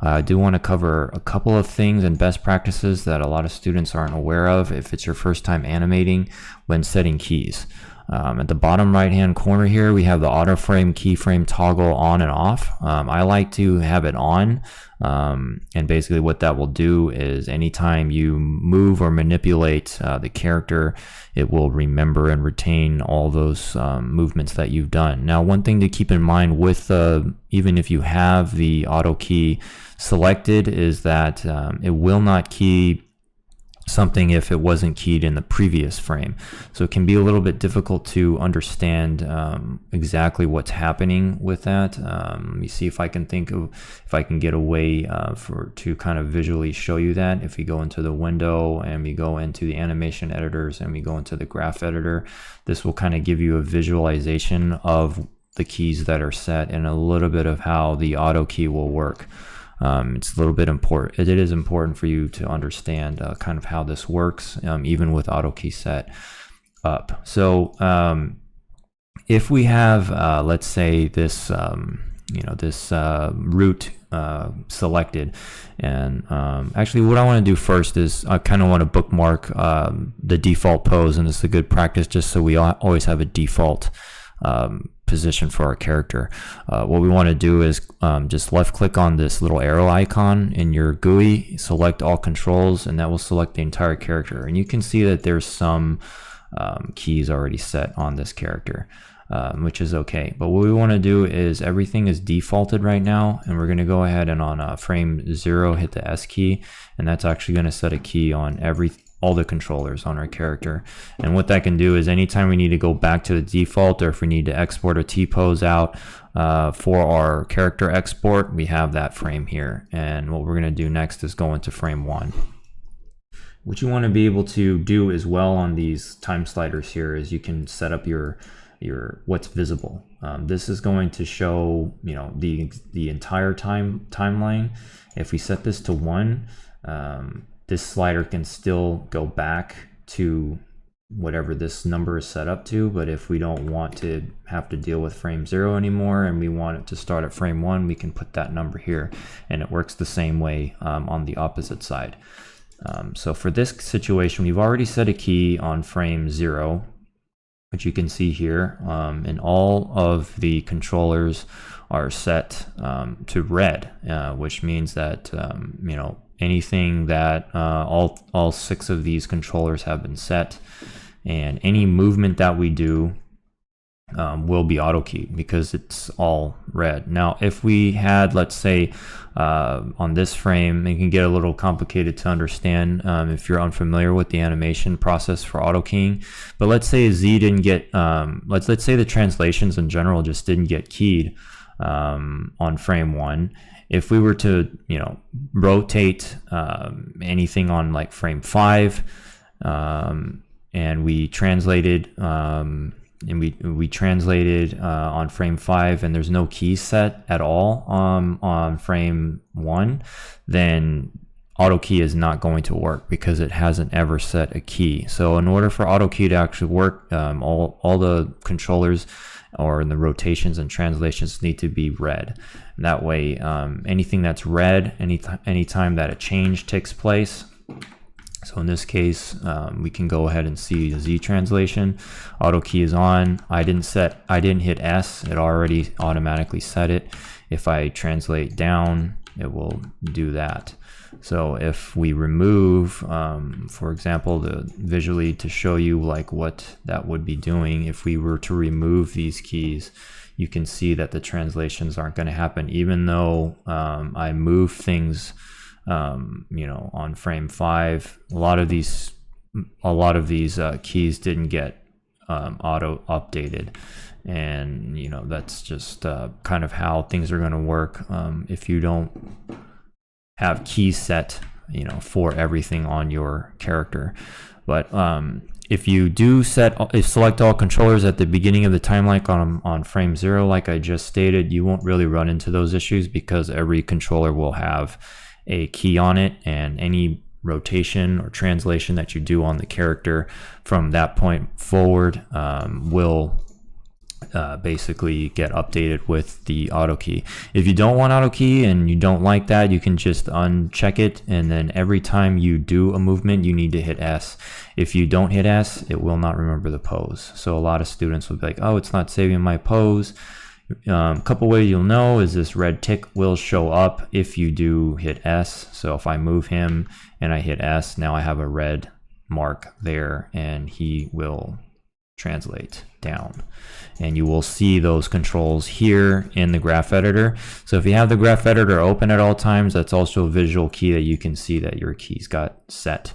I do want to cover a couple of things and best practices that a lot of students aren't aware of if it's your first time animating when setting keys. At the bottom right hand corner here, we have the auto frame keyframe toggle on and off. I like to have it on, and basically what that will do is anytime you move or manipulate the character, it will remember and retain all those movements that you've done. Now, one thing to keep in mind with even if you have the auto key selected is that it will not key something if it wasn't keyed in the previous frame. So it can be a little bit difficult to understand exactly what's happening with that. Let me see if I can get a way to kind of visually show you that. If we go into the window and we go into the animation editors and we go into the graph editor, this will kind of give you a visualization of the keys that are set and a little bit of how the auto key will work. It's a little bit important. It is important for you to understand kind of how this works, even with auto key set up. So if we have, let's say this, this root selected, and actually what I want to do first is I kind of want to bookmark the default pose, and it's a good practice just so we always have a default position for our character. What we want to do is just left click on this little arrow icon in your GUI, select all controls, and that will select the entire character. And you can see that there's some keys already set on this character, which is okay. But what we want to do is everything is defaulted right now, and we're going to go ahead and on frame 0 hit the S key, and that's actually going to set a key on all the controllers on our character. And what that can do is anytime we need to go back to the default, or if we need to export a T-pose out for our character export, we have that frame here. And what we're going to do next is go into frame 1. What you want to be able to do as well on these time sliders here is you can set up your what's visible. This is going to show the entire timeline. If we set this to 1, this slider can still go back to whatever this number is set up to, but if we don't want to have to deal with frame 0 anymore and we want it to start at frame 1, we can put that number here, and it works the same way on the opposite side. So for this situation, we've already set a key on frame 0, which you can see here, and all of the controllers are set to red, which means that anything that all 6 of these controllers have been set, and any movement that we do will be auto keyed because it's all red. Now if we had, let's say on this frame, it can get a little complicated to understand if you're unfamiliar with the animation process for auto keying, but let's say Z didn't get let's say the translations in general just didn't get keyed on frame 1. If we were to, rotate anything on like frame 5, and we translated, we translated on frame 5, and there's no key set at all on frame 1, then auto key is not going to work because it hasn't ever set a key. So in order for auto key to actually work, all the controllers or the rotations and translations need to be red. That way, anything that's red, anytime that a change takes place. So in this case, we can go ahead and see the Z translation. Auto key is on. I didn't hit S. It already automatically set it. If I translate down, it will do that. So if we remove, for example, visually to show you like what that would be doing, if we were to remove these keys, you can see that the translations aren't going to happen, even though I move things, on frame 5. A lot of these keys didn't get auto updated, and that's just kind of how things are going to work if you don't have keys set for everything on your character. But if you do select all controllers at the beginning of the timeline on frame 0, like I just stated, you won't really run into those issues because every controller will have a key on it, and any rotation or translation that you do on the character from that point forward will basically get updated with the auto key. If you don't want auto key and you don't like that, you can just uncheck it, and then every time you do a movement you need to hit S. If you don't hit S, it will not remember the pose. So a lot of students will be like, oh, it's not saving my pose. A couple ways you'll know is this red tick will show up if you do hit S. So if I move him and I hit S, now I have a red mark there, and he will translate down, and you will see those controls here in the graph editor. So if you have the graph editor open at all times, that's also a visual key that you can see that your keys got set.